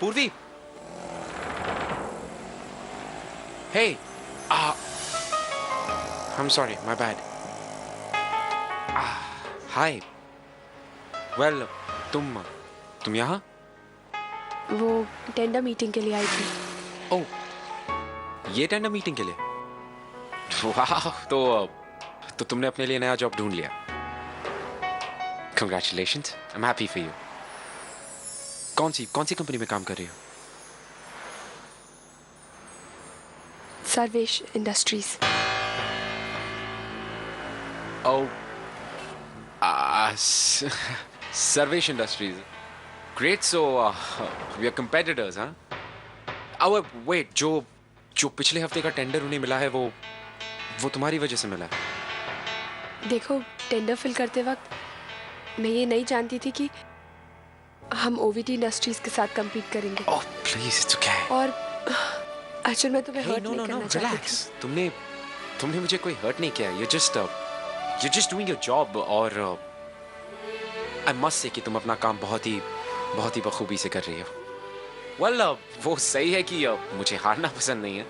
पूर्वी, hey, I'm sorry, my bad. Hi. Well, तुम यहाँ? वो टेंडर मीटिंग के लिए आई थी। ओह, ये टेंडर मीटिंग के लिए? वाह, तो तुमने अपने लिए नया जॉब ढूंढ लिया। Congratulations, I'm happy for you. कौन सी कंपनी में काम कर रही हो? Sarvesh industries. Oh, Sarvesh Industries. Great, so we are competitors, huh? Oh, wait, जो पिछले हफ्ते का टेंडर उन्हें मिला है वो तुम्हारी वजह से मिला है। देखो, टेंडर फिल करते वक्त मैं ये नहीं जानती थी कि हम ओवीटी इंडस्ट्रीज के साथ compete करेंगे। Oh, please, it's okay. और अर्जुन, मैं तुम्हें हर्ट नहीं no, करना चाहती relax. थी। तुमने मुझे कोई हर्ट नहीं किया। You're just doing your job और I must say कि तुम अपना काम बहुत ही बखूबी से कर रही हो। Well, वो सही है कि मुझे हारना पसंद नहीं है,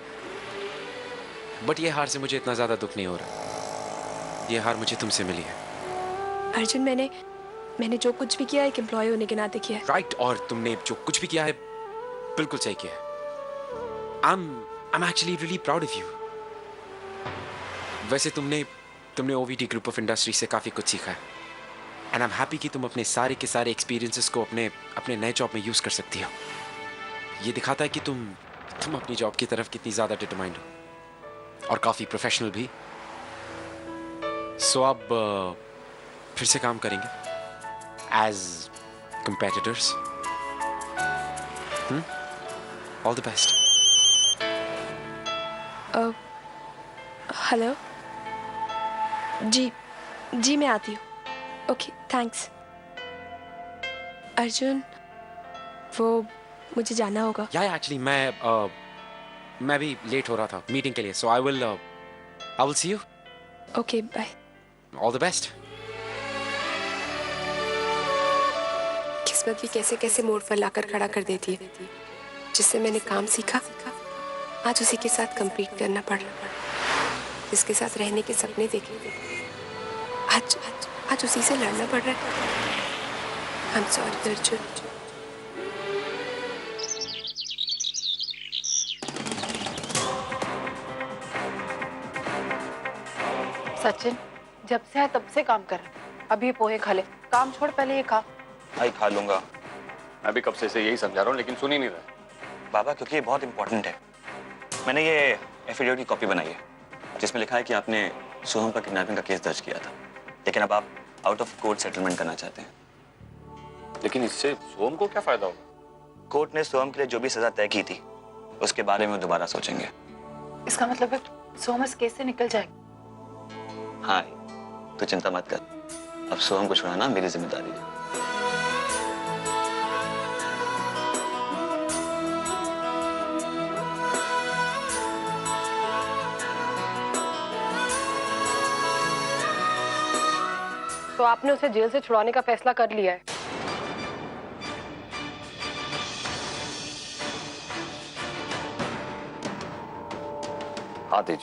बट ये हार से मुझे इतना ज्यादा दुख नहीं हो रहा। ये हार मुझे तुमसे मिली है। अर्जुन, मैंने जो कुछ भी किया एक एम्प्लॉय होने के नाते किया है। राइट, और तुमने जो कुछ भी किया है बिल्कुल सही किया है। I'm actually really proud of you. वैसे तुमने ओवीटी ग्रुप ऑफ इंडस्ट्री से काफी कुछ सीखा है, एंड आई एम हैप्पी कि तुम अपने सारे के सारे एक्सपीरियंसेस को अपने नए जॉब में यूज कर सकती हो। ये दिखाता है कि तुम अपनी जॉब की तरफ कितनी ज्यादा डिटरमाइंड हो और काफी प्रोफेशनल भी। सो अब फिर से काम करेंगे as competitors. All the best. Hello. जी मैं आती हूँ। Okay, thanks. अर्जुन, वो मुझे जाना होगा। या एक्चुअली मैं भी लेट हो रहा था मीटिंग के लिए, so I will see you. Okay, bye. All the best. किस्मत भी कैसे कैसे मोड़ पर लाकर खड़ा कर देती है। जिससे मैंने काम सीखा, आज उसी के साथ कंप्लीट करना पड़ा। जिसके साथ रहने के सपने देखे, आज उसी से लड़ना पड़ रहा है। I'm sorry, Arjun. सचिन, जब से है तब से काम कर रहा है। अब ये पोहे खा ले, काम छोड़, पहले ये खा। आई खा लूंगा। मैं भी कब से यही समझा रहा हूँ, लेकिन सुन ही नहीं रहा। बाबा, क्योंकि ये बहुत इंपॉर्टेंट है। मैंने ये एफिडेविट की कॉपी बनाई है जिसमें लिखा है कि आपने सोहम पर किडनैपिंग का केस दर्ज किया था, लेकिन अब आप आउट ऑफ कोर्ट सेटलमेंट करना चाहते हैं। लेकिन इससे सोहम को क्या फायदा होगा? कोर्ट ने सोहम के लिए जो भी सजा तय की थी उसके बारे में दोबारा सोचेंगे। इसका मतलब है सोहम इस केस से निकल जाएगा। हाँ, तो चिंता मत कर। अब सोहम को छुड़ाना मेरी जिम्मेदारी है। तो आपने उसे जेल से छुड़ाने का फैसला कर लिया है? हाँ तेज,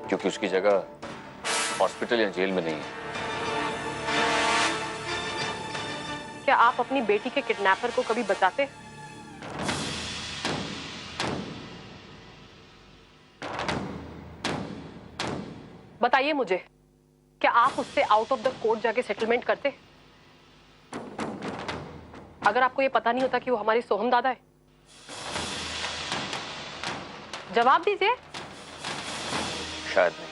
क्योंकि उसकी जगह हॉस्पिटल या जेल में नहीं है। क्या आप अपनी बेटी के किडनैपर को कभी बचाते? बताइए मुझे, क्या आप उससे आउट ऑफ द कोर्ट जाके सेटलमेंट करते? अगर आपको ये पता नहीं होता कि वो हमारी सोहम दादा है? जवाब दीजिए। शायद नहीं,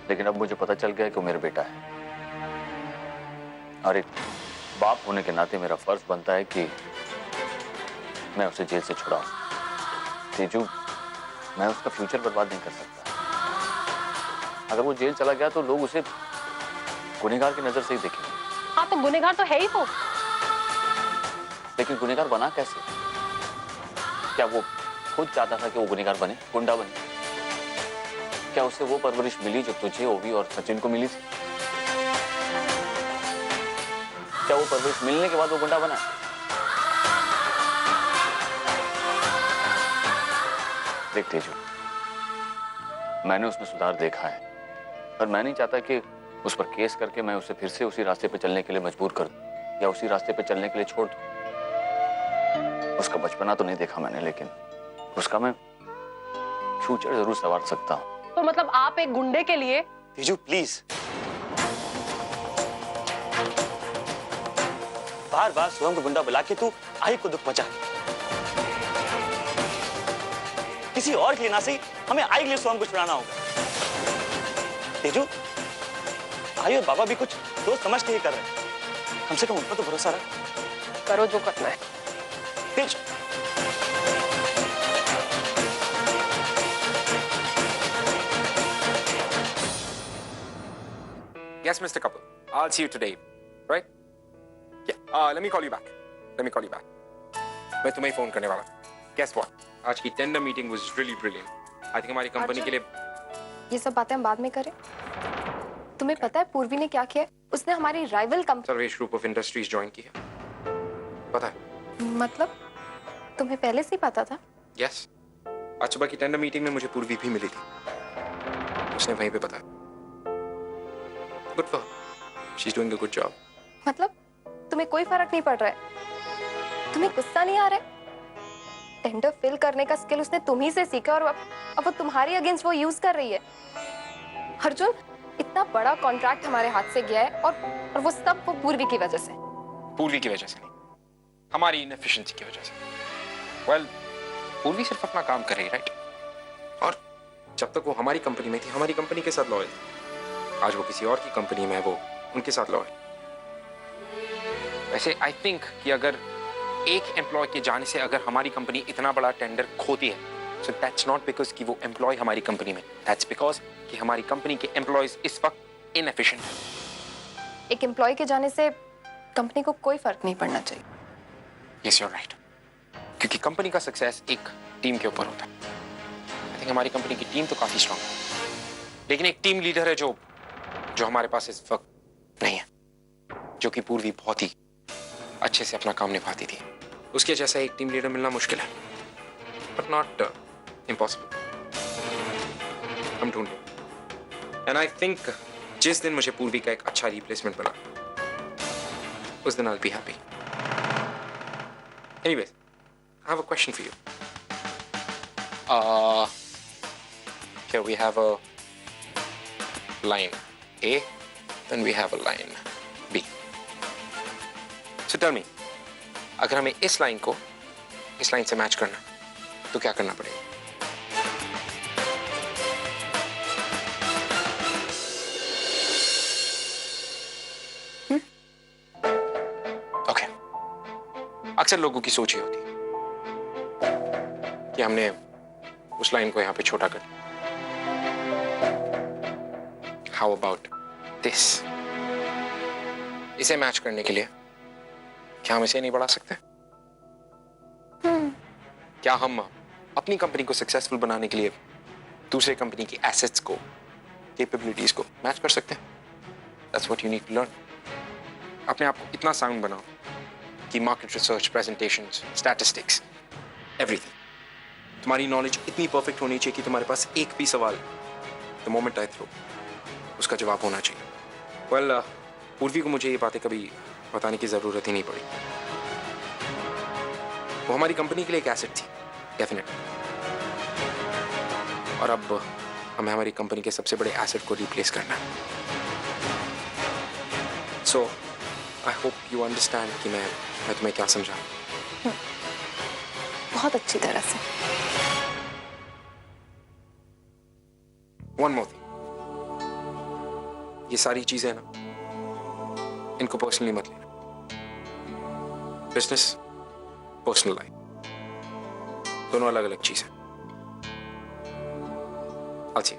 लेकिन अब मुझे पता चल गया कि वो मेरा बेटा है, और एक बाप होने के नाते मेरा फर्ज बनता है कि मैं उसे जेल से छुड़ाऊं। तेजू, मैं उसका फ्यूचर बर्बाद नहीं कर सकता। अगर वो जेल चला गया तो लोग उसे गुनहगार की नजर से ही देखेंगे। हाँ, तो गुनहगार तो है ही वो। लेकिन गुनहगार बना कैसे? क्या वो खुद चाहता था कि वो गुनहगार बने, गुंडा बने? क्या उसे वो परवरिश मिली जो तुझे, ओवी और सचिन को मिली थी? क्या वो परवरिश मिलने के बाद वो गुंडा बना? देख तेजू, मैंने उसमें सुधार देखा है और मैं नहीं चाहता कि उस पर केस करके मैं उसे फिर से उसी रास्ते पे चलने के लिए मजबूर कर दूं या उसी रास्ते पे चलने के लिए छोड़ दूं। उसका बचपना तो नहीं देखा मैंने, लेकिन उसका मैं फ्यूचर जरूर संवार सकता हूं। तो मतलब आप एक गुंडे के लिए? तेजू प्लीज, बार बार सोहम को गुंडा बुला के तू आई को दुख पहुंचा। किसी और के लिए ना सही, हमें आई के लिए सोहम को छुड़ाना होगा। तेजू, आई और बाबा भी कुछ सोच समझ के ही कर रहे हैं, कम से कम उन पर तो भरोसा रख। करो जो करना है। तेज, Yes, Mr. Kapoor. I'll see you today, right? Yeah. Let me call you back. मैं तुम्हें फोन करने वाला। Guess what? आज की tender meeting was really brilliant. I think हमारी कंपनी के लिए। ये सब बातें हम बाद में करें। तुम्हें पता है पूर्वी ने क्या किया? उसने हमारी rival company Sarvesh group of industries join की है। पता है? मतलब तुम्हें पहले से ही पता था? Yes. आज सुबह की टेंडर मीटिंग में मुझे पूर्वी भी मिली थी। उसने वहीं पे बताया। Good for her. She's doing a good job. मतलब तुम्हें कोई फर्क नहीं पड़ रहा है? तुम्हें गुस्सा नहीं आ रहा है? टेंडर फिल करने का स्किल उसने तुम ही से सीखा और अब वो तुम्हारी अगेंस्ट वो यूज कर रही है। अर्जुन, इतना बड़ा कॉन्ट्रैक्ट हमारे हाथ से गया है और वो सब वो पूर्वी की वजह से। पूर्वी की वजह से नहीं, हमारी इनएफिशिएंसी की वजह से। Well, पूर्वी सिर्फ अपना काम कर रही है, राइट? और जब तक वो हमारी कंपनी में थी, हमारी कंपनी के साथ लॉयल थी। आज वो किसी और की कंपनी में है, वो उनके साथ लॉयल। वैसे आई थिंक कि अगर एक एम्प्लॉय के जाने से अगर हमारी कंपनी इतना बड़ा टेंडर खोती है, सो दैट्स नॉट बिकॉज कि वो एम्प्लॉय हमारी कंपनी में, दैट्स बिकॉज कि हमारी कंपनी के एम्प्लॉयज इस वक्त इनएफिशिएंट हैं। एक एम्प्लॉय के जाने से कंपनी को कोई फर्क नहीं पड़ना चाहिए। यस, यू आर राइट, क्योंकि कंपनी का सक्सेस एक टीम के ऊपर होता है। आई थिंक हमारी कंपनी की टीम तो काफी स्ट्रांग है, लेकिन एक टीम लीडर है जो हमारे पास इस वक्त नहीं है, जो कि पूर्वी बहुत ही अच्छे से अपना काम निभाती थी। उसके जैसा एक टीम लीडर मिलना मुश्किल है, बट नॉट इम्पॉसिबल। हम ढूंढें। एंड आई थिंक जिस दिन मुझे पूर्वी का एक अच्छा रिप्लेसमेंट मिला, उस दिन I will be happy. Anyways, I have a question for you. Here we have a line A, then we have a line B. So tell me, अगर हमें इस लाइन को इस लाइन से मैच करना है, तो क्या करना पड़ेगा? Okay. अक्सर लोगों की सोच ये होती है कि हमने उस लाइन को यहां पे छोटा कर दिया। How about this? इसे मैच करने के लिए क्या हम इसे नहीं बढ़ा सकते? क्या हम अपनी कंपनी को सक्सेसफुल बनाने के लिए दूसरे कंपनी की एसेट्स को, कैपेबिलिटीज को मैच कर सकते हैं? That's what you need to learn. अपने आप को इतना साउंड बनाओ कि market research, presentations, statistics, everything, तुम्हारी नॉलेज इतनी परफेक्ट होनी चाहिए कि तुम्हारे पास एक भी सवाल द मोमेंट आई थ्रो उसका जवाब होना चाहिए। वेल, पूर्वी को मुझे ये बातें कभी बताने की जरूरत ही नहीं पड़ी। वो हमारी कंपनी के लिए एक एसेट थी, डेफिनेटली, और अब हमें हमारी कंपनी के सबसे बड़े एसेट को रिप्लेस करना है। सो आई होप यू अंडरस्टैंड कि मैं तुम्हें क्या समझा। बहुत अच्छी तरह से। वन मोर थिंग, ये सारी चीजें ना, इनको पर्सनली मत लेना। बिजनेस, पर्सनल लाइफ, दोनों अलग अलग चीजें। अच्छी।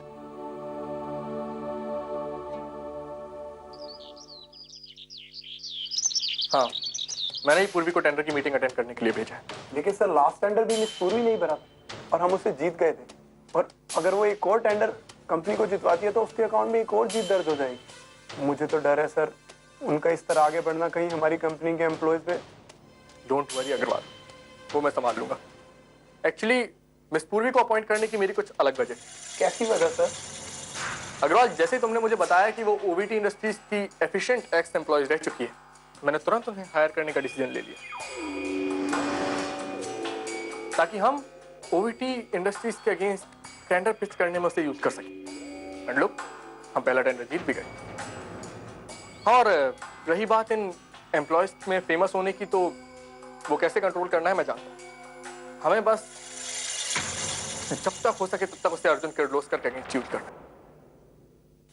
हाँ, मैंने ही पूर्वी को टेंडर की मीटिंग अटेंड करने के लिए भेजा है। लेकिन सर, लास्ट टेंडर भी मिस पूर्वी नहीं भरा और हम उससे जीत गए थे, और अगर वो एक और टेंडर कंपनी को जितवाती है तो उसके अकाउंट में एक और जीत दर्ज हो जाएगी। मुझे तो डर है सर, उनका इस तरह आगे बढ़ना कहीं हमारी कंपनी के एम्प्लॉयज पे। डोंट वरी अग्रवाल, वो मैं संभाल लूंगा। एक्चुअली मिस पूर्वी को अपॉइंट करने की मेरी कुछ अलग वजह है। कैसी वजह सर? अग्रवाल, जैसे तुमने मुझे बताया कि वो ओवीटी इंडस्ट्रीज की एफिशिएंट एक्स एम्प्लॉयज रह चुकी है, मैंने तुरंत उन्हें हायर करने का डिसीजन ले लिया ताकि हम ओवीटी इंडस्ट्रीज के अगेंस्ट टेंडर पिच करने में उसे यूज कर सकें। एंड लुक, हम पहला टेंडर जीत भी गए। और रही बात इन एम्प्लॉयज में फेमस होने की, तो वो कैसे कंट्रोल करना है मैं जानता हूँ। हमें बस जब तक हो सके तब तक उसे अर्जुन किर्लोस्कर के अगेंस्ट यूज करना।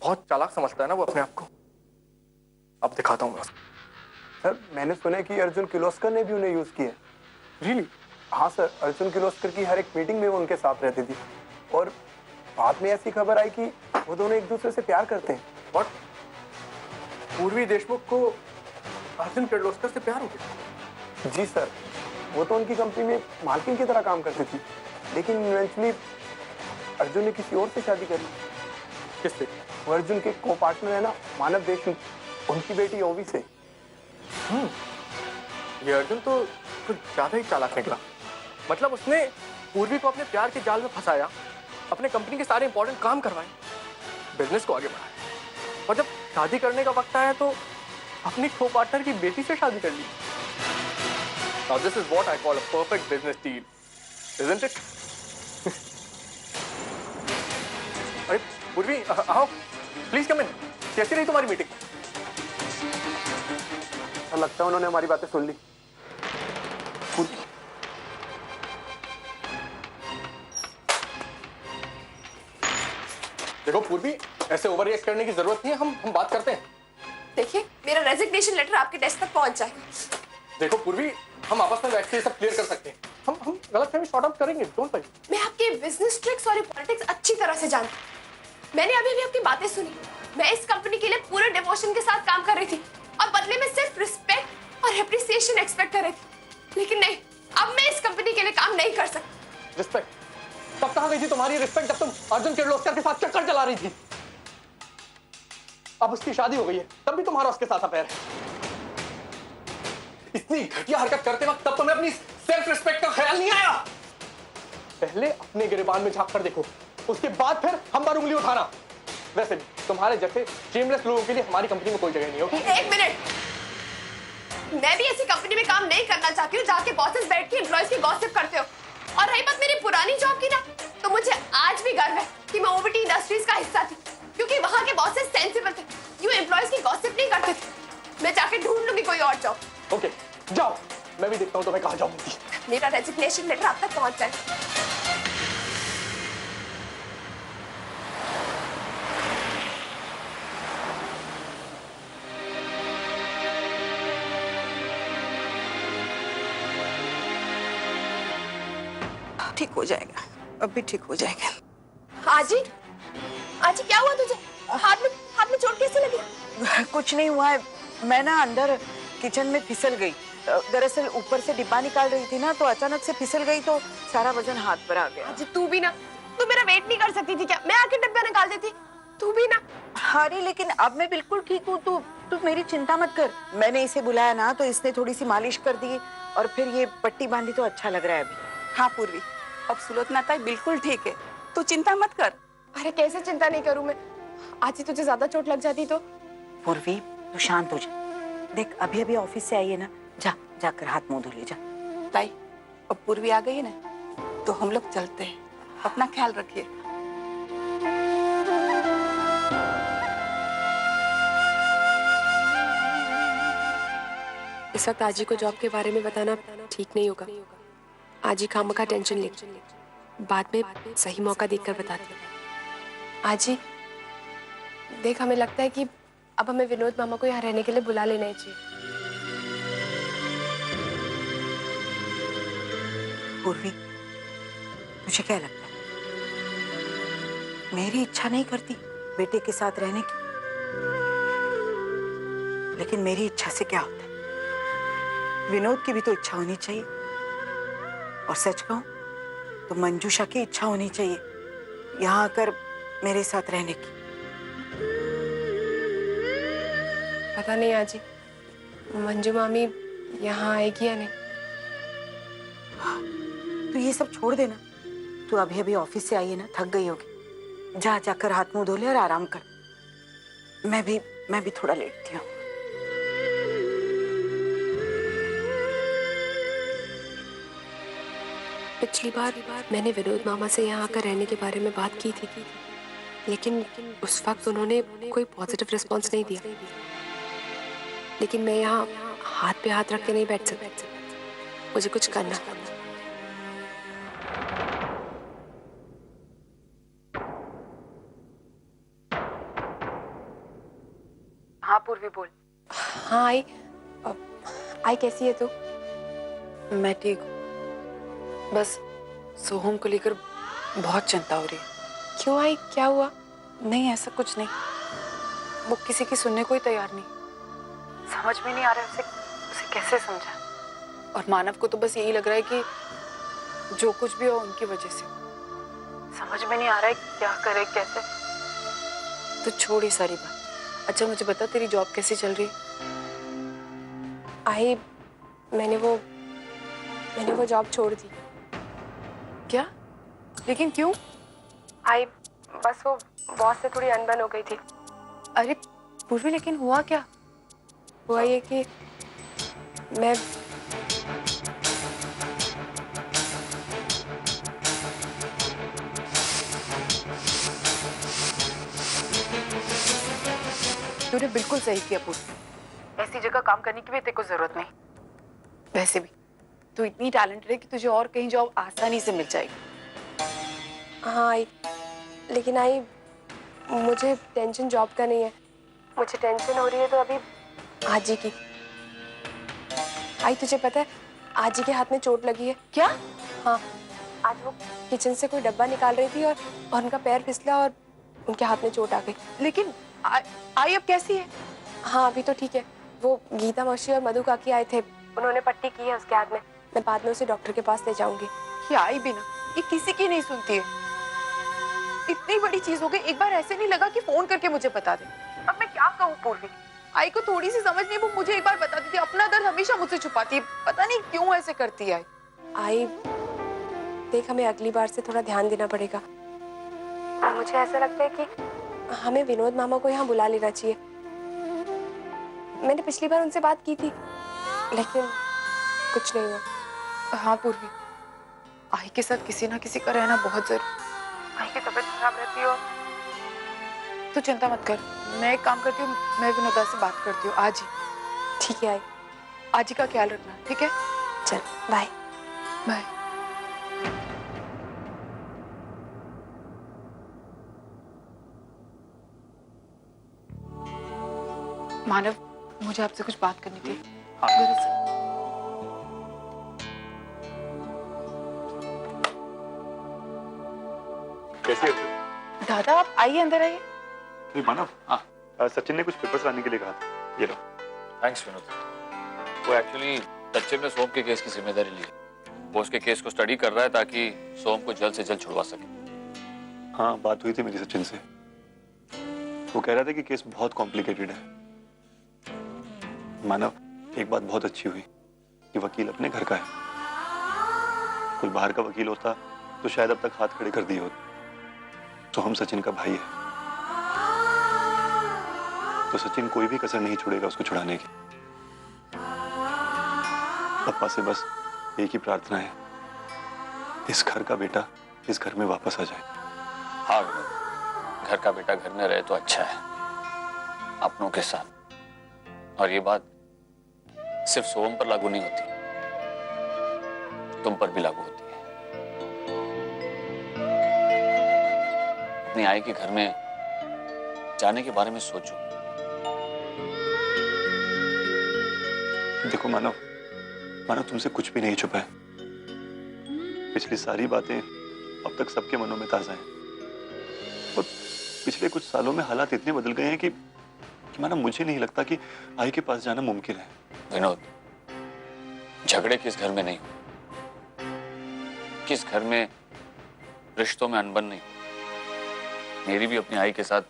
बहुत चालाक समझता है ना वो अपने आप को। अब दिखाता हूँ मैं उसको। सर मैंने सुना है कि अर्जुन किर्लोस्कर ने भी उन्हें यूज किया है। रियली? हाँ सर, अर्जुन किर्लोस्कर की हर एक मीटिंग में वो उनके साथ रहती थी और बाद में ऐसी खबर आई कि वो दोनों एक दूसरे से प्यार करते हैं। व्हाट? पूर्वी देशमुख को अर्जुन किर्लोस्कर से प्यार हो गया? जी सर, वो तो उनकी कंपनी में मालकिन की तरह काम करती थी, लेकिन इवेंचुअली अर्जुन ने किसी और से शादी कर ली। किससे? वो अर्जुन के को पार्टनर है ना, मानव देशमुख, उनकी बेटी ओवी से। ये अर्जुन तो कुछ ज्यादा ही चालाक निकला। मतलब उसने पूर्वी को अपने प्यार के जाल में फंसाया, अपने कंपनी के सारे इंपॉर्टेंट काम करवाए, बिजनेस को आगे बढ़ाया, और जब शादी करने का वक्त आया तो अपनी को पार्टनर की बेटी से शादी कर ली। Now this is what I call a perfect business deal, isn't it? अरे पूर्वी, आओ, प्लीज कम इन। कैसी रही तुम्हारी मीटिंग? लगता है उन्होंने हमारी बातें सुन ली। देखो पूर्वी, ऐसे ओवर रिएक्ट करने की जरूरत नहीं है, हम बात करते हैं। देखिए, मेरा रेजिग्नेशन लेटर आपके डेस्क तक पहुंच जाएगा। देखो पूर्वी, हम आपस में बैठ के सब क्लियर कर सकते हैं। हम गलतफहमी सॉर्ट आउट करेंगे, डोंट वरी। मैं आपके बिजनेस ट्रिक्स और पॉलिटिक्स अच्छी तरह से जानती हूँ। मैंने अभी भी आपकी बातें सुनी। मैं इस कंपनी के लिए पूरे डिवोशन के साथ काम कर रही थी और बदले में सिर्फ रिस्पेक्ट और एप्रिसिएशन एक्सपेक्ट कर रही थी, लेकिन नहीं, अब मैं इस कंपनी के लिए काम नहीं कर सकती। रिस्पेक्ट? तब कहाँ गई थी तुम्हारी रिस्पेक्ट जब तुम अर्जुन किर्लोस्कर के साथ चक्कर चला रही थी? अब उसकी शादी हो गई है, तब भी तुम्हारा उसके साथ अफेयर है। इतनी घटिया हरकत करते वक्त तब तुम्हें अपनी सेल्फ रिस्पेक्ट का ख्याल नहीं आया। पहले अपने गिरेबान में झांक कर देखो, उसके बाद फिर हम पर उंगली उठाना। वैसे भी तुम्हारे जैसे शेमलेस लोगों के लिए हमारी कंपनी में कोई जगह नहीं होगी। एक मिनट, मैं भी ऐसी कंपनी में काम नहीं करना चाहती हूँ जहाँ के बॉसेस बैठ के एम्प्लॉयज की गॉसिप करते हो। और रही बात मेरी पुरानी जॉब की ना, तो मुझे आज भी गर्व है कि मैं ओवीटी इंडस्ट्रीज का हिस्सा थी, क्योंकि वहाँ के बॉसेस सेंसिबल थे, यूं एम्प्लॉयज की गॉसिप नहीं करते थे। मैं जाके ढूंढ लूंगी कोई और जॉब। ओके, जाओ, मैं भी देखता हूँ तुम्हें कहाँ जाऊंगी। मेरा रेजिग्नेशन लेटर आप तक पहुंच जाए। ठीक हो जाएगा, अब भी ठीक हो जाएगा। आजी, आजी क्या हुआ तुझे? हाथ में चोट कैसे लगी? कुछ नहीं हुआ है, मैं ना अंदर किचन में फिसल गई। दरअसल ऊपर से डिब्बा निकाल रही थी ना, तो अचानक से फिसल गई तो सारा वजन हाथ पर आ गया। आजी तू भी ना, तू मेरा वेट नहीं कर सकती थी क्या? मैं आके डिब्बा निकाल देती। तू भी ना। अरे लेकिन अब मैं बिल्कुल ठीक हूँ, तू मेरी चिंता मत कर। मैंने इसे बुलाया ना, तो इसने थोड़ी सी मालिश कर दी और फिर ये पट्टी बांधी, तो अच्छा लग रहा है अभी। हाँ पूर्वी, अब सुलोचना ताई बिल्कुल ठीक है, तू चिंता मत कर। अरे कैसे चिंता नहीं करूं मैं? आजी तुझे ज्यादा चोट लग जाती तो? पूर्वी, तू शांत हो जा। देख अभी अभी ऑफिस से आई है ना, जाकर हाथ मुंह धो ले जा। ताई, अब पूर्वी आ गई है ना, तो हम लोग चलते हैं। अपना ख्याल रखिए। इस वक्त आजी को जॉब के बारे में बताना ठीक नहीं होगा। आजी खामखा टेंशन ले, बाद में सही मौका देखकर बताते। आजी देख, हमें लगता है कि अब हमें विनोद मामा को यहाँ रहने के लिए बुला लेना चाहिए। पूर्वी, मुझे क्या लगता है, मेरी इच्छा नहीं करती बेटे के साथ रहने की, लेकिन मेरी इच्छा से क्या होता है, विनोद की भी तो इच्छा होनी चाहिए। और सच कहूं तो मंजूषा की इच्छा होनी चाहिए यहाँ आकर मेरे साथ रहने की। पता नहीं आजी, मंजू मामी यहाँ आएगी या नहीं। तो ये सब छोड़ देना। तू अभी अभी ऑफिस से आई है ना, थक गई होगी। जा जाकर हाथ मुंह धो ले और आराम कर। मैं भी थोड़ा लेटती हूँ। पिछली बार मैंने विनोद मामा से यहाँ आकर रहने के बारे में बात की थी, लेकिन उस वक्त उन्होंने कोई पॉजिटिव रिस्पॉन्स नहीं दिया। लेकिन मैं यहाँ हाथ पे हाथ रख के नहीं बैठ सकती, मुझे कुछ करना। हाँ पूर्वी बोल। हाँ आई कैसी है तू? मैं ठीक हूँ, बस सोहम को लेकर बहुत चिंता हो रही है। क्यों आई, क्या हुआ? नहीं ऐसा कुछ नहीं, वो किसी की सुनने को ही तैयार नहीं। समझ में नहीं आ रहा उसे कैसे समझा। और मानव को तो बस यही लग रहा है कि जो कुछ भी हो उनकी वजह से। समझ में नहीं आ रहा है क्या करे कैसे। तो छोड़ ये सारी बात। अच्छा मुझे बता, तेरी जॉब कैसी चल रही है? आई मैंने वो जॉब छोड़ दी। क्या? लेकिन क्यों? आई बस वो बॉस से थोड़ी अनबन हो गई थी। अरे पूर्वी, लेकिन हुआ क्या? हुआ ये कि मैं तूने बिल्कुल सही किया पूर्वी, ऐसी जगह काम करने की भी तेरे को जरूरत नहीं। वैसे भी तू इतनी टैलेंटेड है कि तुझे और कहीं जॉब आसानी से मिल जाएगी। हाँ आई, लेकिन आई मुझे टेंशन जॉब का नहीं है, मुझे टेंशन हो रही है तो अभी आजी की। आई तुझे पता है आजी के हाथ में चोट लगी है। क्या? हाँ, आज वो किचन से कोई डब्बा निकाल रही थी और उनका पैर फिसला और उनके हाथ में चोट आ गई। लेकिन आई अब कैसी है? हाँ अभी तो ठीक है। वो गीता मौसी और मधु काकी आए थे, उन्होंने पट्टी की है उसके हाथ में। मैं बाद में उसे डॉक्टर के पास ले जाऊंगी। ये आई भी ना, ये किसी की नहीं सुनती है। इतनी बड़ी चीज हो गई, एक बार ऐसे नहीं लगा कि फोन करके मुझे बता दे। अब मैं क्या कहूँ पूर्वी, आई को थोड़ी सी समझ नहीं, वो मुझे एक बार बता देती। अपना दर्द हमेशा मुझसे छुपाती है, पता नहीं क्यों ऐसे करती है। आई देख, हमें अगली बार से थोड़ा ध्यान देना पड़ेगा। मुझे ऐसा लगता है कि हमें विनोद मामा को यहाँ बुला लेना चाहिए। मैंने पिछली बार उनसे बात की थी लेकिन कुछ नहीं हुआ। हाँ पूर्वी, आई के साथ किसी ना किसी का रहना बहुत जरूरी। आई की तबीयत खराब रहती है और तू चिंता मत कर। मैं एक काम करती हूँ, मैं विनोदा से बात करती हूँ आज ही। ठीक है आई, आज ही का ख्याल रखना, ठीक है? चल बाय। बाय। मानव, मुझे आपसे कुछ बात करनी थी। कैसी है? दादा आप आइए, अंदर आइए। नहीं मानव, हाँ सचिन ने कुछ पेपर्स लाने के लिए कहा था, ये लो। थैंक्स विनोद। वो एक्चुअली सचिन ने सोम के केस की जिम्मेदारी ली। वो उसके केस को स्टडी कर रहा है ताकि सोम को जल्द से जल्द छुड़वा सके। हाँ बात हुई थी मेरी सचिन से, वो कह रहा था कि केस बहुत कॉम्प्लिकेटेड है। मानव, एक बात बहुत अच्छी हुई कि वकील अपने घर का है। कोई बाहर का वकील होता तो शायद अब तक हाथ खड़े कर दिए होते। तो हम सचिन का भाई है, तो सचिन कोई भी कसर नहीं छोड़ेगा उसको छुड़ाने की। पप्पा से बस एक ही प्रार्थना है, इस घर का बेटा इस घर में वापस आ जाए। हाँ विनोद, घर का बेटा घर में रहे तो अच्छा है, अपनों के साथ। और ये बात सिर्फ सोम पर लागू नहीं होती, तुम पर भी लागू होती है। अपनी आई के घर में जाने के बारे में सोचो। देखो मानव, तुमसे कुछ भी नहीं छुपा है। पिछली सारी बातें अब तक सबके मनों में ताजा हैं। और पिछले कुछ सालों में हालात इतने बदल गए हैं कि मानव मुझे नहीं लगता कि आई के पास जाना मुमकिन है। विनोद, झगड़े किस घर में नहीं, किस घर में रिश्तों में अनबन नहीं। मेरी भी अपनी आई के साथ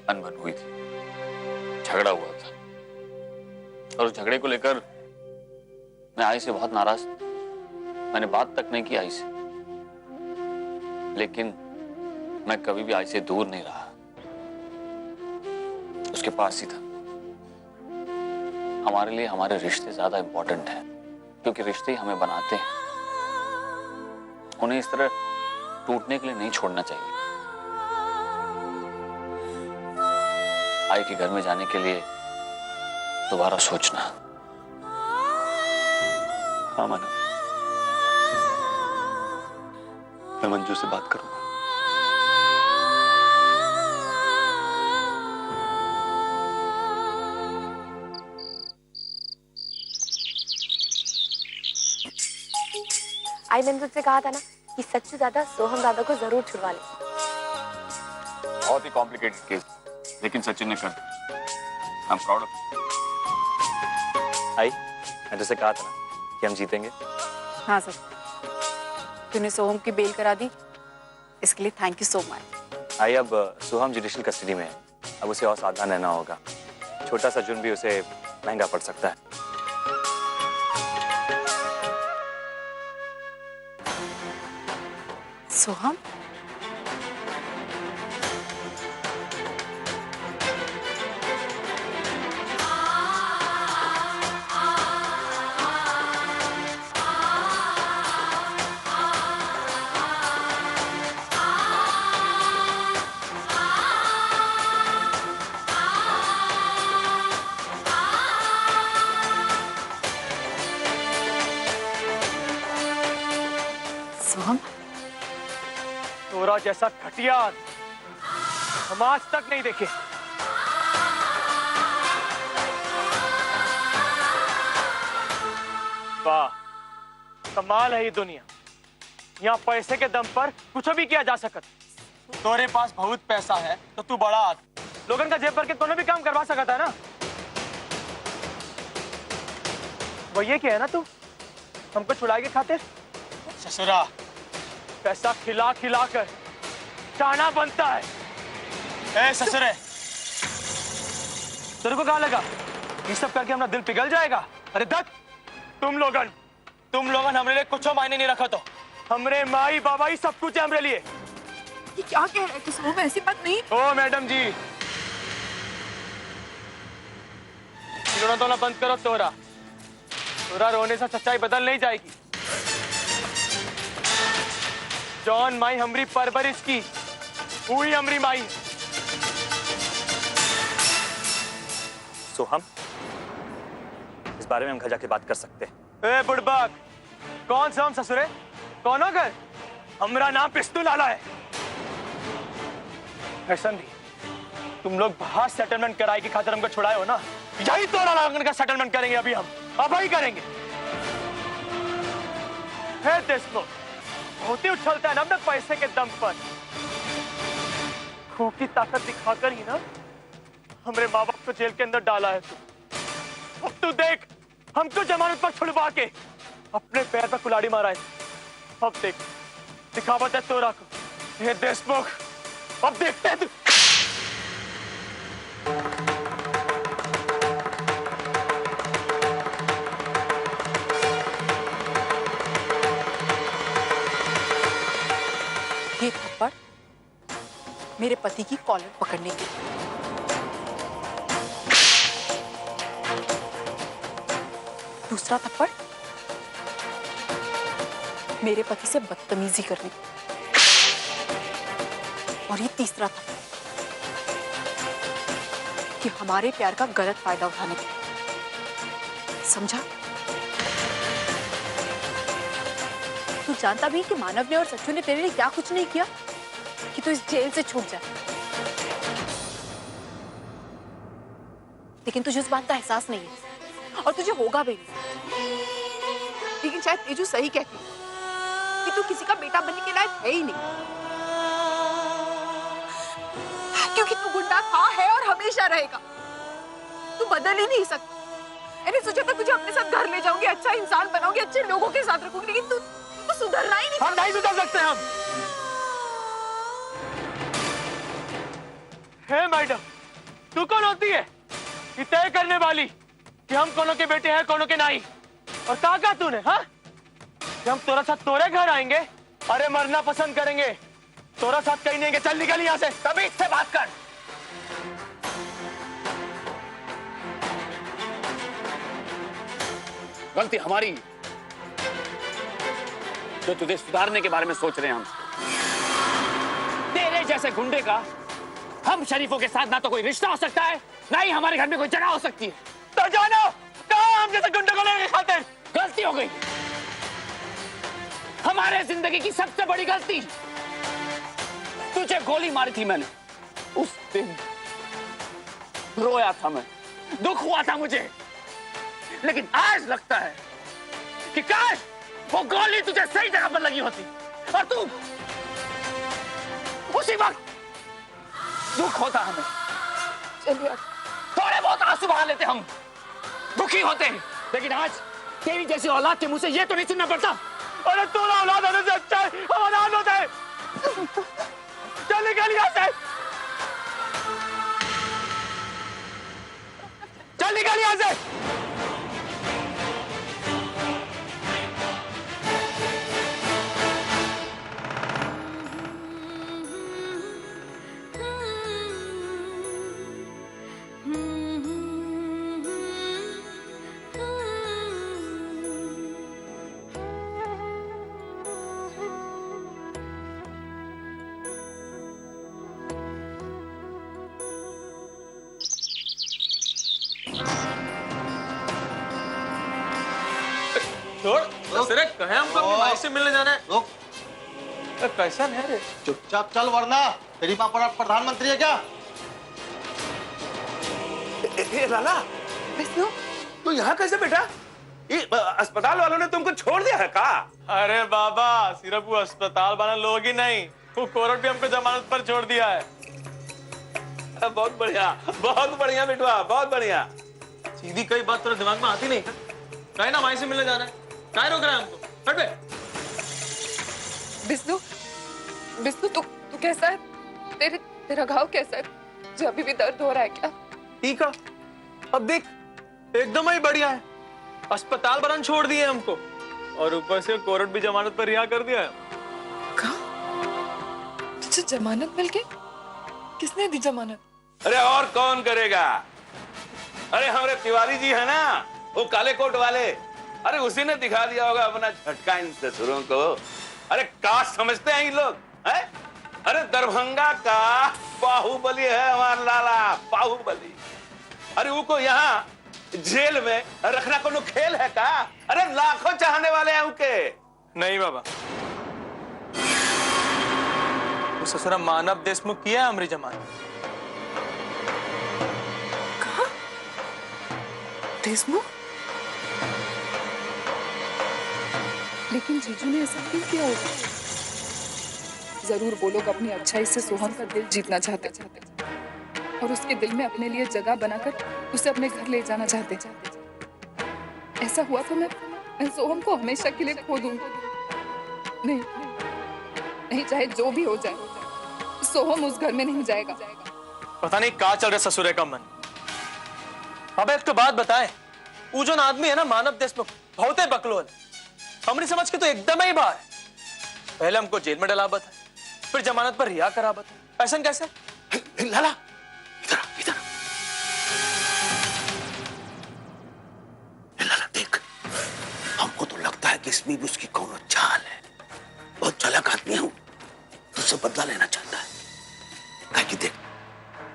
अनबन हुई थी, झगड़ा हुआ था और उस झगड़े को लेकर मैं आई से बहुत नाराज था। मैंने बात तक नहीं की आई से, लेकिन मैं कभी भी आई से दूर नहीं रहा, उसके पास ही था। हमारे लिए हमारे रिश्ते ज्यादा इंपॉर्टेंट हैं, क्योंकि रिश्ते ही हमें बनाते हैं। उन्हें इस तरह टूटने के लिए नहीं छोड़ना चाहिए। आई के घर में जाने के लिए दोबारा सोचना। हाँ मानव, मैं मंजू से बात करूंगा। आई मैंने तुझसे कहा था ना कि सच्चू दादा सोहम दादा को जरूर छुड़वा ले। बहुत ही कॉम्प्लिकेटेड केस, लेकिन सचिन ने कर दिया। I am proud of. I, मैं तुझसे कहा था ना कि हम जीतेंगे। हाँ सर, तूने सोहम की बेल करा दी, इसके लिए थैंक यू सो मच। आई, अब सोहम जुडिशियल कस्टडी में है, अब उसे और सावधान रहना होगा। छोटा सा जुर्म भी उसे महंगा पड़ सकता है। सोहम, सोहम, तोरा जैसा घटिया हम आज तक नहीं देखे। वाह, कमाल है ये दुनिया। यहाँ पैसे के दम पर कुछ भी किया जा सकता। तोरे पास बहुत पैसा है तो तू बड़ा आदमी, लोगन का जेब भर के कोनो भी काम करवा सकता है ना। वो ये क्या है ना, तू हमको छुड़ाए के खातिर ससुरा पैसा खिला खिला कर चाना बनता है। ए ससुरे, तेरे को कहा लगा ये सब करके हमारा दिल पिघल जाएगा? अरे दत्त, तुम लोगन हमरे लिए कुछ मायने नहीं रखा। तो हमरे माई बाबा ही सब कुछ है हमरे लिए। ये क्या कह रहा है तू सोहम? ऐसी बात नहीं। ओ मैडम जी, रोना धोना बंद करो। तोरा रोने से सच्चाई बदल नहीं जाएगी। जॉन माई हमरी परवरिश की, वही हमरी माई। सोहम, इस बारे में हम घर जाके बात कर सकते हैं। ए बुड़बक, कौन सा हम ससुरे? कौन हो घर? हमरा नाम पिस्तूल आला है। ऐसा नहीं, तुम लोग बाहर सेटलमेंट कराए की खातिर हमको छुड़ाए हो ना, यही तो लागन का सेटलमेंट करेंगे अभी हम, अब ही करेंगे। है देशमुख, बहुत ही उछलता है ना अपने पैसे के दम पर। खूब की ताकत दिखाकर ही ना हमरे माँ बाप को जेल के अंदर डाला है तू। अब तू देख, हमको जमानत पर छुड़वा के अपने पैर पर कुल्हाड़ी मारा है। अब देख, दिखावत है तोरा को। हे देशमुख, अब देखते हैं तू। ये थप्पड़ मेरे पति की कॉलर पकड़ने के लिए। दूसरा थप्पड़ मेरे पति से बदतमीजी करने के लिए। और ये तीसरा थप्पड़ कि हमारे प्यार का गलत फायदा उठाने के लिए। समझा? तू जानता भी कि मानव ने और सच्चू ने तेरे लिए क्या कुछ नहीं किया कि तू इस जेल से छूट जाए, लेकिन तुझे उस बात का एहसास नहीं है और तुझे होगा भी नहीं। लेकिन शायद तेजू सही कहती है कि तू किसी का बेटा बनने के लायक है ही नहीं, क्योंकि तू गुंडा था, है और हमेशा रहेगा। तू बदल ही नहीं सकती। मैंने सोचा था तुझे अपने साथ घर ले जाऊंगी, अच्छा इंसान बनाऊंगी, अच्छे लोगों के साथ रखूंगी, लेकिन तू सुधरना ही नहीं। हम नहीं सुधर सकते। हम हे मैडम, तू कौन होती है? ये तय करने वाली कि हम कौनों के बेटे हैं कौनों के नहीं। और कहा तूने हाँ कि हम तोरा साथ तोरे घर आएंगे? अरे मरना पसंद करेंगे, तोरा साथ कहीं नहीं। चल निकल यहाँ से, तभी इससे बात कर। गलती हमारी जो तुझे सुधारने के बारे में सोच रहे हैं हम। तेरे जैसे गुंडे का हम शरीफों के साथ ना तो कोई रिश्ता हो सकता है, ना ही हमारे घर में कोई जगह हो सकती है। तो जानो कहाँ हम जैसे गुंडे को लेने की खातिर? गलती हो गई, हमारे जिंदगी की सबसे बड़ी गलती। तुझे गोली मारी थी मैंने, उस दिन रोया था मैं, दुख हुआ था मुझे, लेकिन आज लगता है कि काश वो गोली तुझे सही जगह पर लगी होती और तू उसी वक्त। दुख होता हमें, चलिए थोड़े बहुत आंसू बहा लेते हम, दुखी होते हैं, लेकिन आज तेरी जैसी औलाद के मुंह से ये तो नहीं सुनना पड़ता। अरे तू औलाद होने से अच्छा है हमारा हाल होता है। चल निकल यहाँ से, चल निकल यहाँ से। कहे हमको अपनी भाई से मिलने जाना है। कैसा है रे? चुपचाप चल वरना तेरी माँ प्रधानमंत्री है क्या? लाला तू यहाँ कैसे बेटा? ये अस्पताल वालों ने तुमको छोड़ दिया है का? अरे बाबा सिर्फ वो अस्पताल वाले लोग ही नहीं, वो कोर्ट भी हमको जमानत पर छोड़ दिया है। बहुत बढ़िया बेटवा, बहुत बढ़िया। सीधी कई बात तेरे दिमाग में आती नहीं है? कहे ना भाई से मिलने जाना है, कहे रोक रहा है हमको? हट बे। बिस्नु, बिस्नु तू तू कैसा है? तेरा घाव कैसा है? जो अभी भी दर्द हो रहा है क्या? ठीक है, अब देख एकदम ही बढ़िया है। अस्पताल बरन छोड़ दिए हमको और ऊपर से कोर्ट भी जमानत पर रिहा कर दिया है। कहाँ? तुझे जमानत मिल गई? किसने दी जमानत? अरे और कौन करेगा? अरे हमारे तिवारी जी है ना, वो काले कोट वाले, अरे उसी ने दिखा दिया होगा अपना झटका इन ससुरों को। अरे क्या समझते हैं ये लोग है? अरे दरभंगा का बाहुबली है हमारा लाला, बाहुबली। अरे वो को यहाँ जेल में रखना कोनो खेल है का? अरे लाखों चाहने वाले हैं उनके। नहीं बाबा, वो ससुरा मानव देशमुख किया है हमारी जमानत। कहा? देशमुख? लेकिन जीजू ने ऐसा क्यों किया होगा? जरूर वो लोग अपनी अच्छाई से सोहम का दिल जीतना चाहते और उसके दिल में अपने लिए जगह बनाकर उसे अपने घर ले जाना चाहते। ऐसा हुआ तो मैं सोहम को हमेशा के लिए खो दूंगी। नहीं, चाहे जो भी हो जाए, सोहम उस घर में नहीं जाएगा। पता नहीं कहाँ चल रहा ससुरे का मन। अब एक तो बात बताए, वो जो आदमी है ना मानव देशमुख, बहुत ही बकलोल, हमारी समझ के तो एकदम ही बाहर है। पहले हमको जेल में डला बता, फिर जमानत पर रिहा करा बता। ऐसा कैसे? लाला इधर लाला देख, हमको तो लगता है कि इसमें भी उसकी कौन चाल है। बहुत चालाक आदमी है, तुझसे बदला लेना चाहता है। कह कि देख,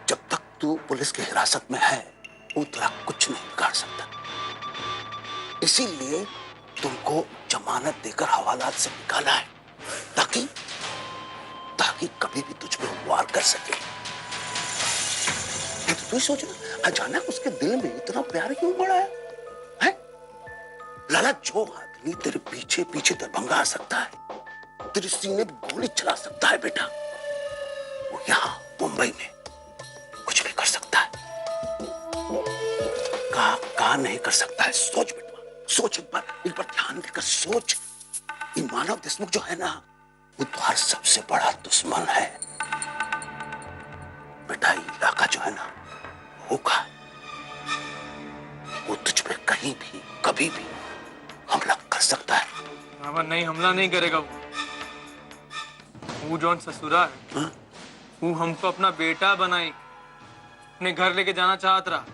जब तक तू पुलिस की हिरासत में है वो तेरा कुछ नहीं कर सकता, इसीलिए तुमको जमानत देकर हवालात से निकाला है, ताकि कभी भी तुझ पे वार कर सके। तो तू सोच ना, अचानक उसके दिल में इतना प्यार क्यों बढ़ा है? लाला, जो आदमी तेरे पीछे पीछे दरभंगा आ सकता है, तेरे सीने पे गोली चला सकता है बेटा, वो यहाँ मुंबई में कुछ भी कर सकता है। कहा नहीं कर सकता है? सोच बेटा, सोच एक बार ध्यान देकर सोच। ये मानव देशमुख जो है ना, वो तुम्हारा सबसे बड़ा दुश्मन है बेटा। ये इलाका जो है ना, होगा कभी भी हमला कर सकता है। बाबा नहीं, हमला नहीं करेगा वो जौन ससुरा है वो हमको अपना बेटा बनाई, अपने घर लेके जाना चाहत रहा।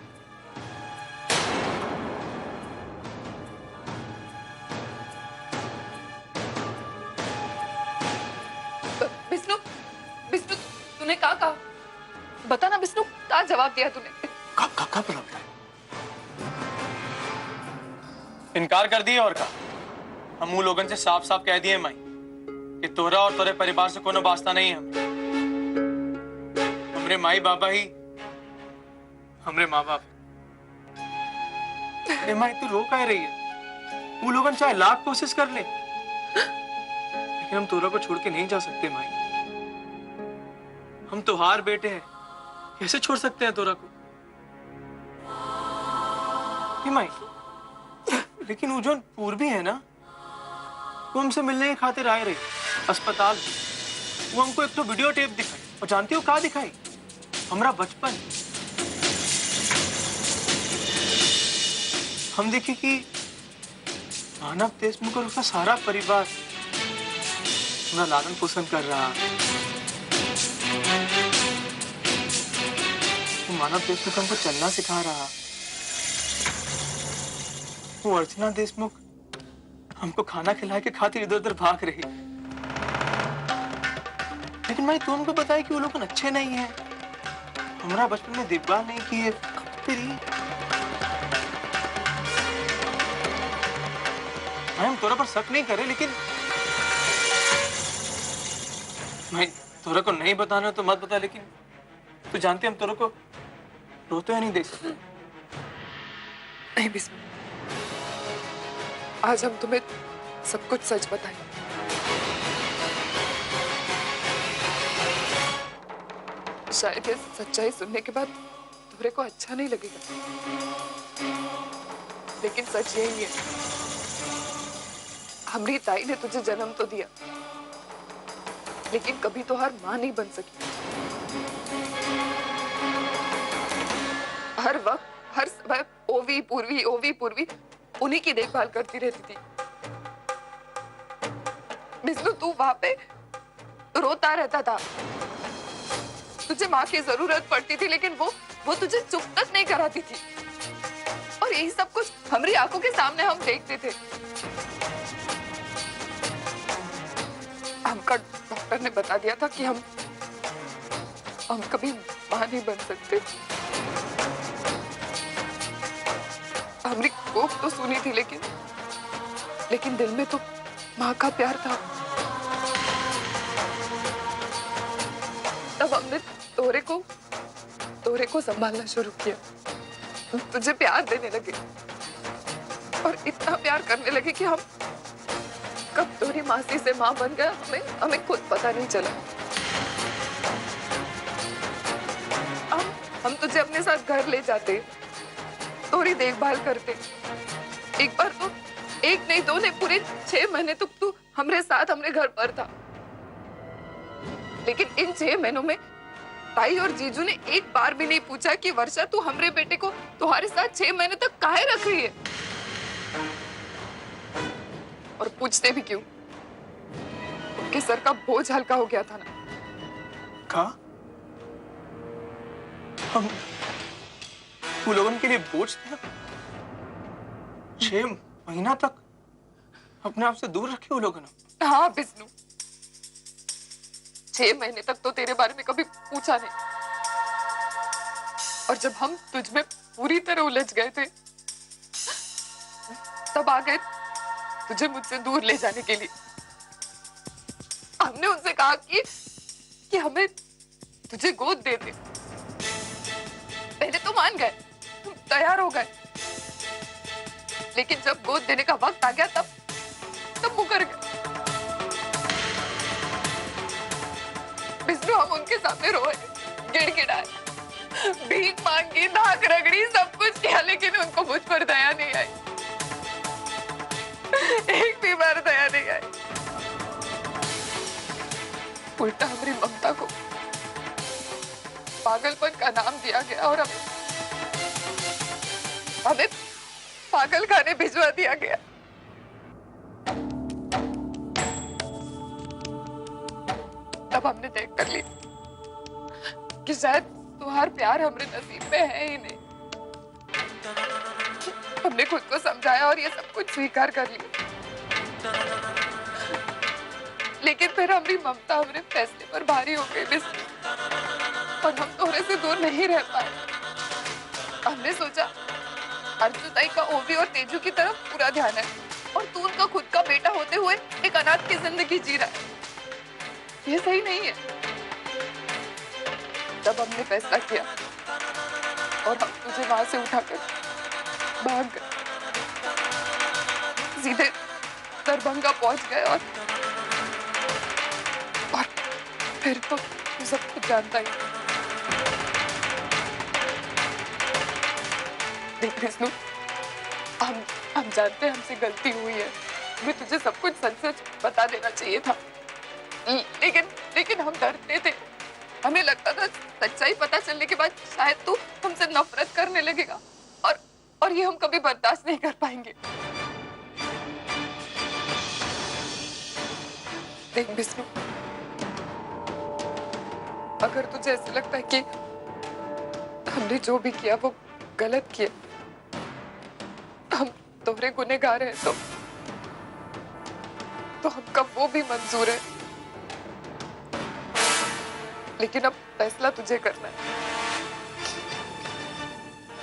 विष्णु, विष्णु तूने कहा बता ना विष्णु, क्या जवाब दिया तूने? कब बोला बेटा? इनकार कर दिए और कहा हम वो लोगन से साफ साफ कह दिए माई कि तोरा और तोरे परिवार से कोनो वास्ता नहीं है। हमरे माई बाबा ही हमरे माँ बाप। अरे माई तू रो कह रही है? वो लोगन चाहे लाख कोशिश कर ले लेकिन हम तोरा को छोड़ के नहीं जा सकते माई। हम तोहार बेटे हैं, कैसे छोड़ सकते हैं तोरा को? माई लेकिन वो जो पूर्वी है ना, वो हमसे मिलने की खातिर आए रहे अस्पताल। वो हमको एक तो वीडियो टेप दिखाई, और जानती हो कहाँ दिखाई? हमारा बचपन। हम देखे कि मानव देशमुख और उसका सारा परिवार हमारा लालन पोषण कर रहा। वो मानव देशमुख हमको चलना सिखा रहा। वो अर्चना देशमुख हमको खाना खिला के खातिर इधर उधर भाग रही। लेकिन भाई तू हमको बताया कि वो लोग अच्छे नहीं हैं, हमारा बचपन में देखभाल नहीं किए। फिर हम तोरा पर शक नहीं करे, लेकिन भाई तोरा को नहीं बताना तो मत बता, लेकिन तू जानते हम तोरा को रोते हुए नहीं देख सकते। नहीं विष्णु, आज हम तुम्हें सब कुछ सच बताएंगे। शायद ये सच्चाई सुनने के बाद तोरे को अच्छा नहीं लगेगा, लेकिन सच यही है, हमारी ताई ने तुझे जन्म तो दिया लेकिन कभी तो हर मां नहीं बन सकी। हर वक्त हर समय ओवी पूर्वी उन्हीं की देखभाल करती रहती थी। विष्णु तू वहां पे रोता रहता था, तुझे माँ की जरूरत पड़ती थी, लेकिन वो तुझे चुप तक नहीं कराती थी। और यही सब कुछ हमारी आंखों के सामने हम देखते थे। हमका डॉक्टर ने बता दिया था कि हम कभी माँ नहीं बन सकते। हमने कोप तो सुनी थी, लेकिन दिल में तो माँ का प्यार था। तब हमने तोरे को संभालना शुरू किया, तुझे प्यार देने लगे और इतना प्यार करने लगे कि हम कब तोरी मासी से माँ बन गया हमें खुद पता नहीं चला। हम तुझे अपने साथ घर ले जाते, तोरी देखभाल करते। एक बार तो एक नहीं दो नहीं पूरे 6 महीने तक तू हमरे साथ हमरे घर पर था। लेकिन इन 6 महीनों में ताई और जीजू ने एक बार भी नहीं पूछा कि वर्षा तू हमरे बेटे को तुम्हारे साथ 6 महीने तक काहे रख रही है। और पूछते भी क्यों? उनके सर का बोझ हल्का हो गया था ना। कहा हम वो लोगों के लिए बोझ थे? 6 महीना तक अपने आप से दूर रखे वो लोगों ने। हाँ विष्णु, 6 महीने तक तो तेरे बारे में कभी पूछा नहीं, और जब हम तुझ में पूरी तरह उलझ गए थे तब आ गए तुझे मुझसे दूर ले जाने के लिए। हमने उनसे कहा कि हमें तुझे गोद दे दे। पहले तो मान गए, तैयार हो गए, लेकिन जब गोद देने का वक्त आ गया तब मुकर गए। विष्णु हम उनके सामने रोए, गिड़गिड़ाए, भीख मांगी, नाक रगड़ी, सब कुछ किया, लेकिन उनको मुझ पर दया नहीं आई। एक भी बार दया नहीं आई। उल्टा हमारी ममता को पागलपन का नाम दिया गया और हमें पागल खाने भिजवा दिया गया। तब हमने तय कर ली कि शायद तुम्हारा प्यार हमारे नसीब में है ही नहीं। हमने खुद को समझाया और ये सब कुछ स्वीकार कर लिया, लेकिन फिर हमारी ममता हमारे फैसले पर भारी हो गई और हम तोहरे से दूर नहीं रह पाए। हमने सोचा अर्जुन ताई का ओवी और तेजू की तरफ पूरा ध्यान है और तू उनका खुद का बेटा होते हुए एक अनाथ की जिंदगी जी रहा है, ये सही नहीं है। तब हमने फैसला किया और हम तुझे वहां से उठाकर भाग गए, सीधे दरभंगा पहुंच गए और फिर तो तू सब कुछ जानता ही। देख विष्णु, हम जानते हैं हमसे गलती हुई है, हमें तुझे सब कुछ सच सच बता देना चाहिए था, लेकिन हम डरते थे। हमें लगता था सच्चाई पता चलने के बाद शायद तू हमसे नफरत करने लगेगा और ये हम कभी बर्दाश्त नहीं कर पाएंगे। देख विष्णु, अगर तुझे ऐसा लगता है कि हमने जो भी किया वो गलत किया, हम तोहरे गुनहगार हैं, तो हमका वो भी मंजूर है, लेकिन अब फैसला तुझे करना है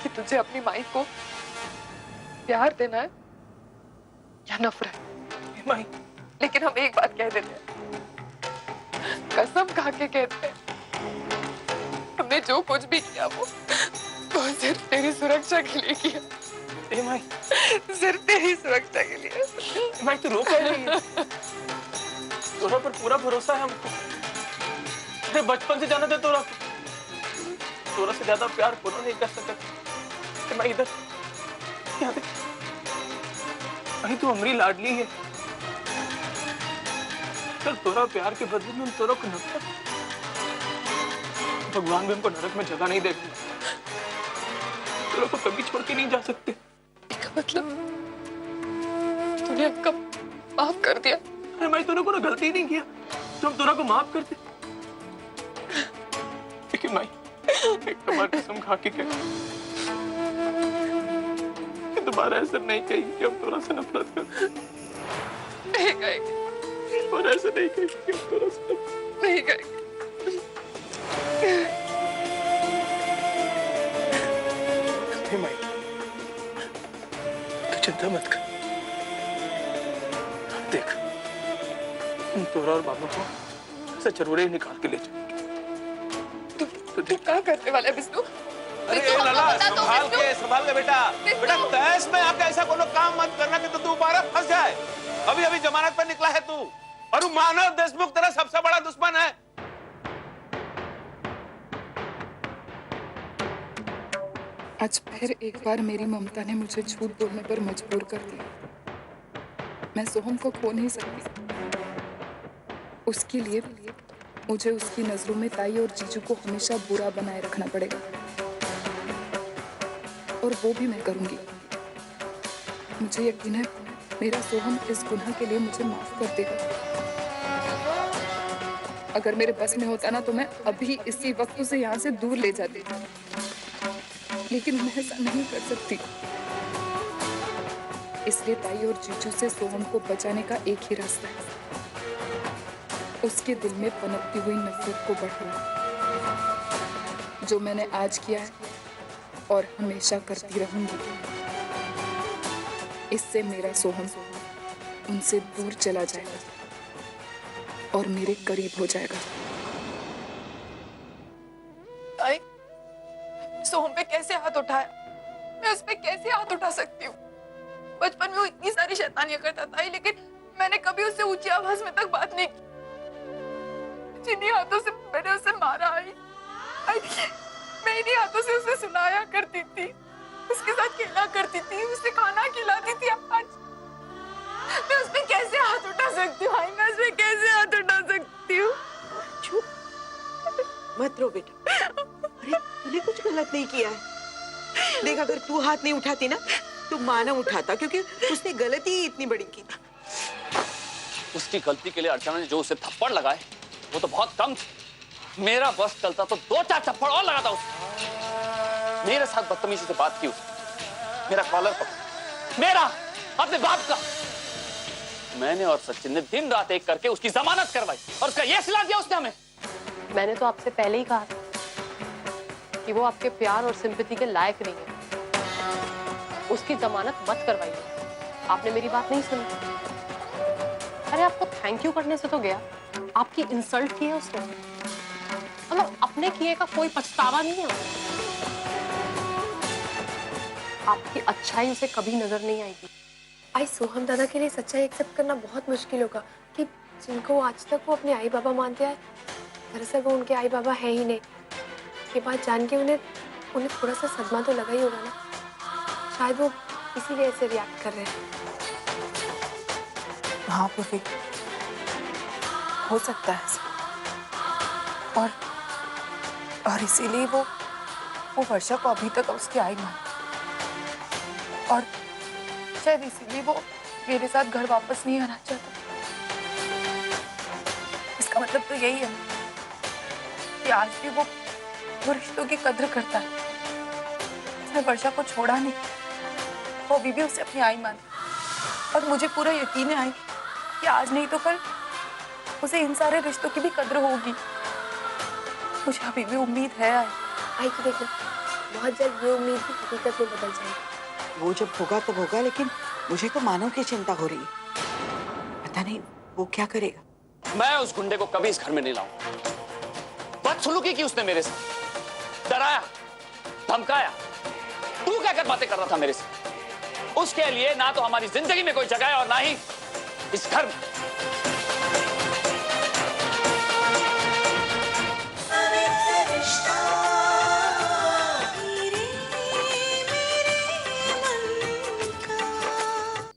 कि तुझे अपनी माई को प्यार देना है या नफरत। माई, लेकिन हम एक बात कह देते हैं, कसम खा के कहते हैं, हमने जो कुछ भी किया वो सिर्फ तेरी सुरक्षा के लिए किया। ए माई, सिर्फ तेरी सुरक्षा के लिए। माई तू रो क्यों रही है? तोरा पर पूरा भरोसा है हमको। अरे बचपन से जाना था तोरा से ज्यादा प्यार कोनो नहीं कर सकता। माई इधर क्या दे? माई तू हमारी लाडली है। चल तोरा प्यार के बदले में तोरा को नफरत, भगवान भी हमको नरक में जगह नहीं देगा। तोरा को कभी छोड़ के नहीं जा सकते। मतलब तूने हमको माफ कर दिया? अरे मैं तूने कोई गलती नहीं किया तो हम तोरा को माफ करते, लेकिन मैं एक तुम्हारी कसम खा के कहता कि दोबारा ऐसा नहीं कहेंगे कि हम तोरा से नफरत करते। नहीं कहेंगे, और ऐसा नहीं कहेंगे कि हम तोरा से नफरत नहीं कहेंगे। चिंता मत कर, देख हम तोरा और बाबा को ऐसे जरूर ही निकाल के ले जाएंगे। तू क्या करने वाला है विष्णु? अरे लाला, संभाल के बेटा तैश में आके ऐसा कोनो काम मत करना कि तो तू दोबारा फंस जाए। अभी अभी जमानत पर निकला है तू, और मानव देशमुख तेरा सबसे बड़ा दुश्मन है। आज फिर एक बार मेरी ममता ने मुझे झूठ बोलने पर मजबूर कर दिया। मैं सोहम को खो नहीं सकती। उसके लिए मुझे उसकी नजरों में ताई और जीजू को हमेशा बुरा बनाए रखना पड़ेगा, और वो भी मैं करूंगी। मुझे यकीन है मेरा सोहम इस गुनाह के लिए मुझे माफ कर देगा। अगर मेरे बस में होता ना तो मैं अभी इसी वक्त उसे यहाँ से दूर ले जाती, लेकिन मैं ऐसा नहीं कर सकती। इसलिए ताई और जीजू से सोहम को बचाने का एक ही रास्ता है, उसके दिल में पनपती हुई नफरत को बढ़ाना, जो मैंने आज किया है और हमेशा करती रहूंगी। इससे मेरा सोहम उनसे दूर चला जाएगा और मेरे करीब हो जाएगा। सोहम पे कैसे हाथ उठाया? मैं उस पे कैसे हाथ उठा सकती हूँ? बचपन में वो इतनी सारी शैतानियां करता था, लेकिन मैंने कभी उससे ऊंची आवाज में तक बात नहीं की। जिन्हीं हाथों से मैंने उसे मारा मैं इन्हीं हाथों से उसे सुनाया करती थी, उसके साथ खेला करती थी, उसे खाना खिलाती थी। आज मैं उस पे कैसे हाथ उठा सकती हूँ? मैं उस पे कैसे हाथ उठा सकती हूँ? चुप मत रो बेटा, अरे तूने कुछ गलत नहीं किया है। देख अगर तू हाथ नहीं उठाती ना तो मानव उठाता, क्योंकि उसने गलती ही इतनी बड़ी की थी। उसकी गलती के लिए अर्चना ने जो उसे थप्पड़ लगाए वो तो बहुत कम थे। मेरा बस चलता तो 2-4 थप्पड़ और लगाता उसे। मेरे साथ बदतमीजी से बात की उसने, मेरा कॉलर पकड़ा, मेरा अपने बाप का। मैंने और सचिन ने दिन रात एक करके उसकी जमानत करवाई और उसका ये सिला दिया उसने हमें। मैंने तो आपसे पहले ही कहा था कि वो आपके प्यार और सिंपैथी के लायक नहीं है। उसकी जमानत मत करवाइए। आपने मेरी बात नहीं सुनी। अरे आपको थैंक यू करने से तो गया, आपकी इंसल्ट की है उसने। मतलब अपने किए का कोई पछतावा नहीं है उसे। आपकी अच्छाई उसे कभी नजर नहीं आएगी। आई सोहम दादा के लिए सच्चाई एक्सेप्ट करना बहुत मुश्किल होगा कि जिनको आज तक वो अपने आई बाबा मानते हैं, दरअसल वो उनके आई बाबा है ही नहीं। ये बात जान के उन्हें थोड़ा सा सदमा तो लगा ही होगा ना। शायद वो इसीलिए ऐसे रिएक्ट कर रहे हैं। हाँ पुफी, हो सकता है ऐसा। और इसीलिए वो वर्षा को अभी तक उसकी आई मानती, और शायद इसीलिए वो मेरे साथ घर वापस नहीं आना चाहता। इसका मतलब तो यही है कि आज भी वो रिश्तों की कद्र करता है। उसने वर्षा को छोड़ा नहीं, वो अभी भी उसे अपनी आई मानता। और मुझे पूरा यकीन है कि आज नहीं तो कल उसे इन सारे रिश्तों की भी कद्र होगी। मुझे अभी भी उम्मीद है आई कि देखो, बहुत जल्द ये उम्मीद भी हकीकत में बदल जाएगी। वो जब होगा तब होगा, लेकिन मुझे तो मानव की चिंता हो रही है। पता नहीं वो क्या करेगा। मैं उस गुंडे को कभी इस घर में नहीं लाऊंगा। बदसलूकी की उसने मेरे से, डराया, धमकाया। तू क्या कर बातें कर रहा था मेरे से? उसके लिए ना तो हमारी जिंदगी में कोई जगह है और ना ही इस घर में।